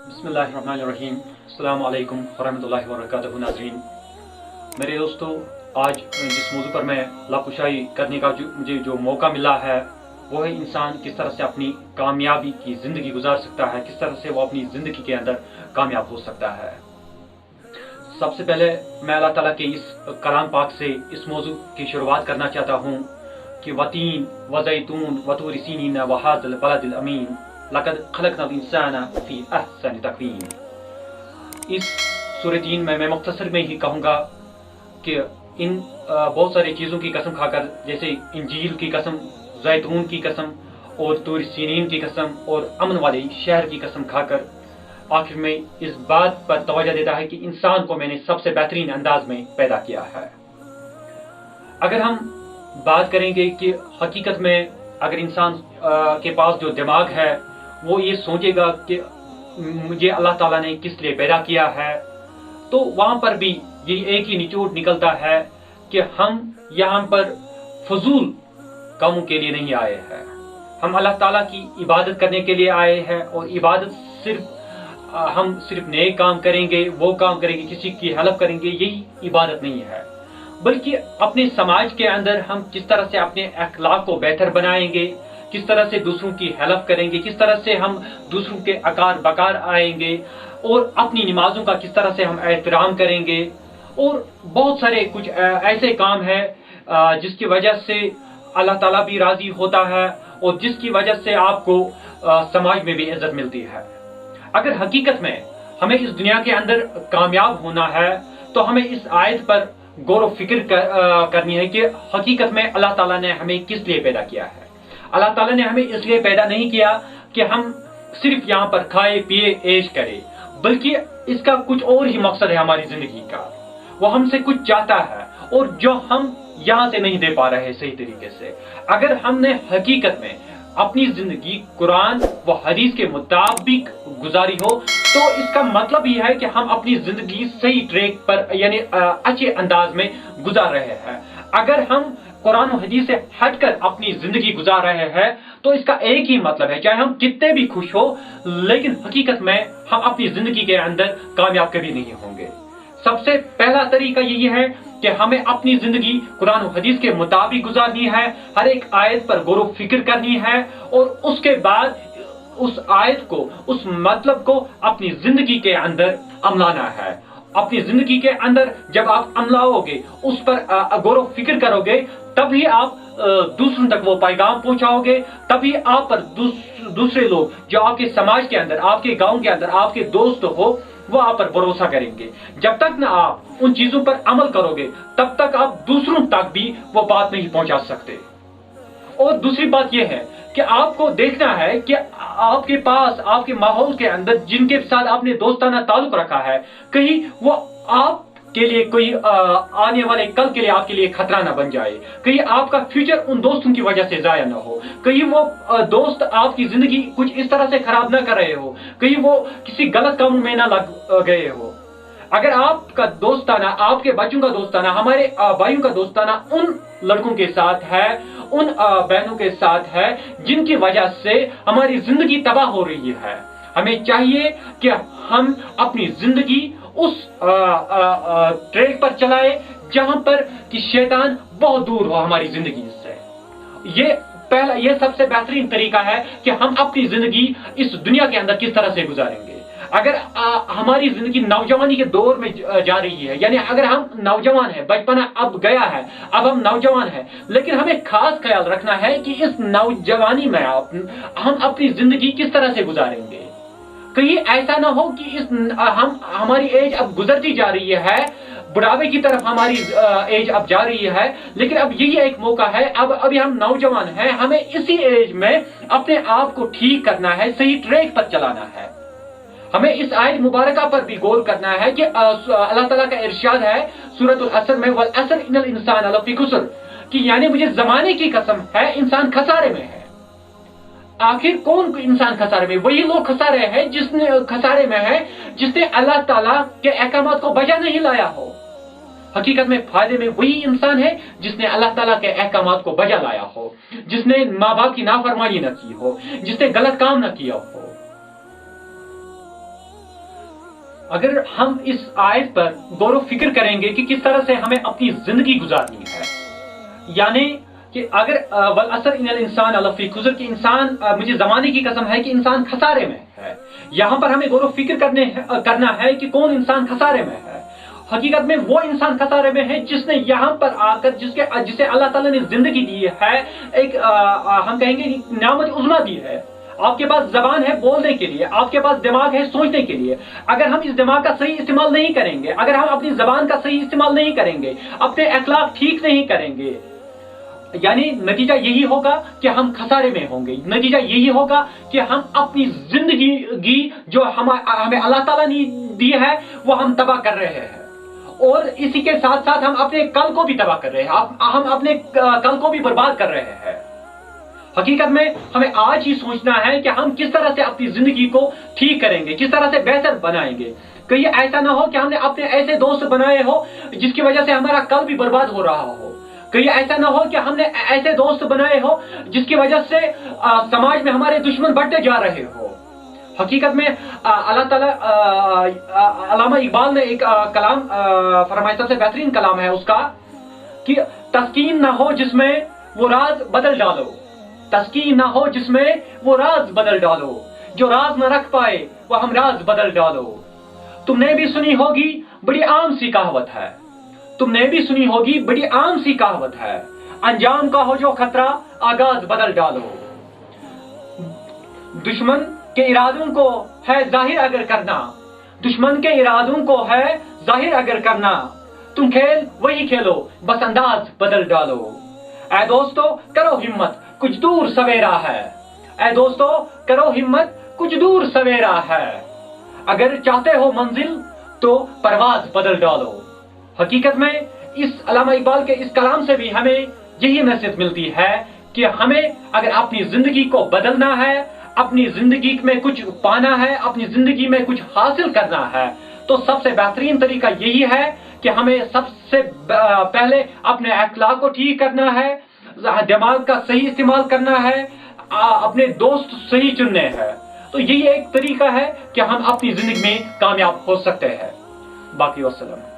बिस्मिल्लाहिर्रहमानिर्रहीम। अस्सलाम वालेकुम वरहमतुल्लाहि वबरकातुहू। नाज़रीन, मेरे दोस्तों, आज जिस मौजू पर मैं लाकुशाई करने का मुझे जो मौका मिला है वो है इंसान किस तरह से अपनी कामयाबी की ज़िंदगी गुजार सकता है, किस तरह से वो अपनी ज़िंदगी के अंदर कामयाब हो सकता है। सबसे पहले मैं अल्लाह ताला के इस कलाम पाक से इस मौजू की शुरुआत करना चाहता हूँ कि वतीन वज़ैतून वतूर सीनीन वहाज़ल बलदिल अमीन लक़द खलक़नल इंसान फ़ी अहसनि तक़वीम। इस सूरह तीन में मैं मुख्तसर में ही कहूँगा कि इन बहुत सारी चीज़ों की कसम खाकर, जैसे इंजील की कसम, जैतून की कसम और तूर सीनीन की कसम और अमन वाले शहर की कसम खाकर, आखिर में इस बात पर तवज्जो देता है कि इंसान को मैंने सबसे बेहतरीन अंदाज में पैदा किया है। अगर हम बात करेंगे कि हकीकत में अगर इंसान के पास जो दिमाग है वो ये सोचेगा कि मुझे अल्लाह ताला ने किस लिए पैदा किया है, तो वहां पर भी ये एक ही निचोड़ निकलता है कि हम यहाँ पर फजूल कामों के लिए नहीं आए हैं। हम अल्लाह ताला की इबादत करने के लिए आए हैं, और इबादत हम सिर्फ नेक काम करेंगे, वो काम करेंगे, किसी की हेल्प करेंगे, यही इबादत नहीं है। बल्कि अपने समाज के अंदर हम किस तरह से अपने अखलाक को बेहतर बनाएंगे, किस तरह से दूसरों की हेल्प करेंगे, किस तरह से हम दूसरों के अकार बकार आएंगे, और अपनी नमाजों का किस तरह से हम एहतराम करेंगे, और बहुत सारे कुछ ऐसे काम हैं जिसकी वजह से अल्लाह ताला भी राजी होता है और जिसकी वजह से आपको समाज में भी इज्जत मिलती है। अगर हकीकत में हमें इस दुनिया के अंदर कामयाब होना है तो हमें इस आयत पर गौर व फिक्र करनी है कि हकीकत में अल्लाह ताला ने हमें किस लिए पैदा किया है। अल्लाह ताला ने हमें इसलिए पैदा नहीं किया कि हम सिर्फ यहाँ पर खाए पिए ऐश करें, बल्कि इसका कुछ और ही मकसद है हमारी जिंदगी का। वो हमसे कुछ चाहता है और जो हम यहाँ से नहीं दे पा रहे सही तरीके से। अगर हमने हकीकत में अपनी जिंदगी कुरान व हदीस के मुताबिक गुजारी हो तो इसका मतलब ये है कि हम अपनी जिंदगी सही ट्रैक पर यानी अच्छे अंदाज में गुजार रहे हैं। अगर हम कुरान और हदीस से हटकर अपनी जिंदगी गुजार रहे हैं तो इसका एक ही मतलब है, चाहे हम कितने भी खुश हो, लेकिन हकीकत में हम अपनी जिंदगी के अंदर कामयाब कभी नहीं होंगे। सबसे पहला तरीका यही है कि हमें अपनी जिंदगी कुरान और हदीस के मुताबिक गुजारनी है, हर एक आयत पर गौर व फिक्र करनी है, और उसके बाद उस आयत को, उस मतलब को अपनी जिंदगी के अंदर अमलाना है। अपनी जिंदगी के अंदर जब आप अमलाओगे, उस पर गौर व फिक्र करोगे, तभी आप दूसरों तक वो पैगाम पहुंचाओगे, तभी आप पर दूसरे लोग जो आपके समाज के अंदर, आपके गांव के अंदर आपके दोस्त हो, वो आप पर भरोसा करेंगे। जब तक ना आप उन चीजों पर अमल करोगे तब तक आप दूसरों तक भी वो बात नहीं पहुंचा सकते। और दूसरी बात यह है कि आपको देखना है कि आपके पास, आपके माहौल के अंदर जिनके साथ आपने दोस्ताना ताल्लुक रखा है, कहीं वो आप के लिए कोई आने वाले कल के लिए आपके लिए खतरा ना बन जाए, कहीं आपका फ्यूचर उन दोस्तों की वजह से जाया ना हो, कहीं वो दोस्त आपकी जिंदगी कुछ इस तरह से खराब ना कर रहे हो, कहीं वो किसी गलत कामों में ना लग गए हो। अगर आपका दोस्ताना, आपके बच्चों का दोस्ताना, हमारे भाइयों का दोस्ताना उन लड़कों के साथ है, उन बहनों के साथ है जिनकी वजह से हमारी जिंदगी तबाह हो रही है, हमें चाहिए कि हम अपनी जिंदगी उस ट्रैक पर चलाए जहां पर कि शैतान बहुत दूर हो हमारी जिंदगी से। ये सबसे बेहतरीन तरीका है कि हम अपनी जिंदगी इस दुनिया के अंदर किस तरह से गुजारेंगे। अगर हमारी जिंदगी नौजवानी के दौर में जा रही है, यानी अगर हम नौजवान हैं, बचपना अब गया है, अब हम नौजवान हैं, लेकिन हमें खास ख्याल रखना है कि इस नौजवानी में हम अपनी जिंदगी किस तरह से गुजारेंगे। कहीं ऐसा ना हो कि हमारी एज अब गुजरती जा रही है, बुढ़ापे की तरफ हमारी एज अब जा रही है, लेकिन अब यही एक मौका है, अभी हम नौजवान हैं, हमें इसी एज में अपने आप को ठीक करना है, सही ट्रैक पर चलाना है। हमें इस आयत मुबारका पर भी गौर करना है कि अल्लाह ताला का इरशाद है सूरतुल असर में, वल असर इन्नल इंसान लफी खुस्र, कि यानी मुझे जमाने की कसम है, इंसान खसारे में है। आखिर कौन इंसान खसारे में? वही लोग खसारे हैं जिसने अल्लाह ताला के अहकामात को बजा नहीं लाया हो। हकीकत में फायदे में वही इंसान है जिसने अल्लाह ताला के अहकामात को बजा लाया हो, जिसने माँ बाप की नाफरमानी न की हो, जिसने गलत काम न किया हो। اگر ہم اس آیت پر غور و فکر کریں گے کہ کس طرح سے ہمیں اپنی زندگی گزارنی ہے، یعنی کہ اگر والعصر ان الانسان لفی خسر کہ انسان، مجھے زمانے کی قسم ہے کہ انسان خسارے میں ہے، یہاں پر ہمیں غور و فکر کرنا ہے کہ کون انسان خسارے میں ہے۔ حقیقت میں وہ انسان خسارے میں ہے جس نے یہاں پر آ کر جسے اللہ تعالیٰ نے زندگی دی ہے، ایک ہم کہیں گے نعمت عظمیٰ دی ہے۔ آپ کے پاس زبان ہے بولنے کے لیے، آپ کے پاس دماغ ہے سوچنے کے لیے۔ اگر ہم اس دماغ کا صحیح استعمال نہیں کریں گے، اگر ہم اپنی زبان کا صحیح استعمال نہیں کریں گے، اپنے اخلاق ٹھیک نہیں کریں گے، یعنی نتیجہ یہی ہوگا کہ ہم خسارے میں ہوں گے۔ نتیجہ یہی ہوگا کہ ہم اپنی زندگی جو ہمیں اللہ تعالیٰ نے دی ہے وہ ہم تباہ کر رہے ہیں، اور اسی کے ساتھ ساتھ ہم اپنے کل کو بھی تباہ کر رہے ہیں، ہم اپنے کل کو بھی برباد کر رہے ہیں۔ حقیقت میں ہمیں آج ہی سوچنا ہے کہ ہم کس طرح سے اپنی زندگی کو ٹھیک کریں گے، کس طرح سے بہتر بنائیں گے۔ کہیں ایسا نہ ہو کہ ہم نے اپنے ایسے دوست بنائے ہو جس کی وجہ سے ہمارا کل بھی برباد ہو رہا ہو۔ کہیں ایسا نہ ہو کہ ہم نے ایسے دوست بنائے ہو جس کی وجہ سے سماج میں ہمارے دشمن بڑھتے جا رہے ہو۔ حقیقت میں اللہ تعالیٰ، علامہ اقبال نے ایک کلام فرمایا، سب سے بہترین کلام ہے اس کا، کہ تسکین نہ ہو جس میں وہ راز بدل ڈالو، تسکین نہ ہو جس میں وہ راز بدل ڈالو، جو راز نہ رکھ پائے وہ ہم راز بدل ڈالو۔ تم نے بھی سنی ہوگی بڑی عام سی کہاوت ہے، تم نے بھی سنی ہوگی بڑی عام سی کہاوت ہے، انجام کا ہو جو خطرہ آغاز بدل ڈالو۔ دشمن کے ارادوں کو ہے ظاہر اگر کرنا، دشمن کے ارادوں کو ہے ظاہر اگر کرنا، تم کھیل وہی کھیلو بس انداز بدل ڈالو۔ اے دوستو کرو ہمت کچھ دور سویرا ہے، اے دوستو کرو ہمت کچھ دور سویرا ہے، اگر چاہتے ہو منزل تو پرواز بدل ڈالو۔ حقیقت میں اس علامہ اقبال کے اس کلام سے بھی ہمیں یہی نصیحت ملتی ہے کہ ہمیں اگر اپنی زندگی کو بدلنا ہے، اپنی زندگی میں کچھ پانا ہے، اپنی زندگی میں کچھ حاصل کرنا ہے، تو سب سے بہترین طریقہ یہی ہے کہ ہمیں سب سے پہلے اپنے اخلاق کو ٹھیک کرنا ہے، دماغ کا صحیح استعمال کرنا ہے، اپنے دوست صحیح چننے ہیں۔ تو یہی ایک طریقہ ہے کہ ہم اپنی زندگی میں کامیاب ہو سکتے ہیں۔ باقی والسلام۔